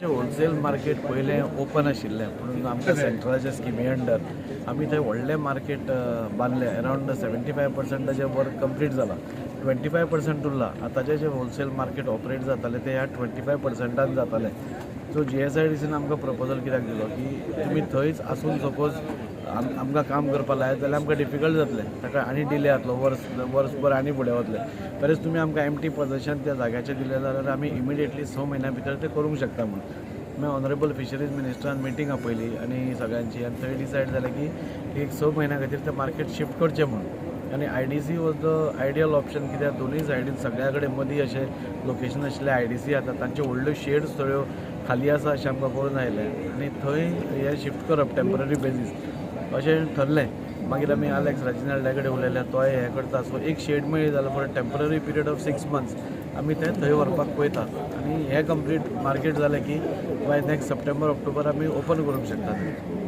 wholesale market पयलें open आशिल्लें म्हणून आमकां सेंट्रलाच्या स्किमी अंडर आमी थंय व्हडलें मार्केट बांदलें अरावंड 75% वर्क कंप्लीट जालां 25% उरलां आतांचें जें होलसेल मार्केट ऑपरेट जातालें तें ह्या 25% जातालें सो GSIDCन आमकां प्रपोजल कित्याक दिलो की तुमी थंयच आसून सपोज आमकां काम करपाक लायत जाल्यार आमकां डिफिकल्ट जातलें ताका आनी डिले जातलो वर्सभर आनी फुडें वतलें तरीच तुमी आमकां एम्प्टी पोझिशन त्या जाग्याचें दिलें जाल्यार आमी इमिडिएटली 6 म्हयन्या भितर तें करूंक शकता म्हणून मागीर ऑनरेबल फिशरीज मिनिस्टरान मिटींग आपयली आनी सगळ्यांची आनी थंय डिसायड जालें की एक 6 म्हयन्या खातीर तें मार्केट शिफ्ट करचें म्हणून आनी IDC was the ideal option कित्याक दोनूय सायडीन सगळ्या कडेन मदीं अशें लोकेशन आशिल्लें IDC आतां तांच्यो व्हडल्यो शेड्स थोड्यो खाली आसा अशें आमकां कळून आयलें आनी थंय हें शिफ्ट करप टेम्पररी बेजीस अशें ठरलें मागीर आमी आलेक्स राजिनाल्डा कडेन उलयलें तोय हें करता सो एक शेड मेळ्ळी जाल्यार for temporary period of 6 months आमी तें थंय व्हरपाक पळयता आनी हें कंप्लीट मार्केट जालें की बाय नेक्स्ट सप्टेंबर ऑक्टोबर आमी ओपन करूंक शकतात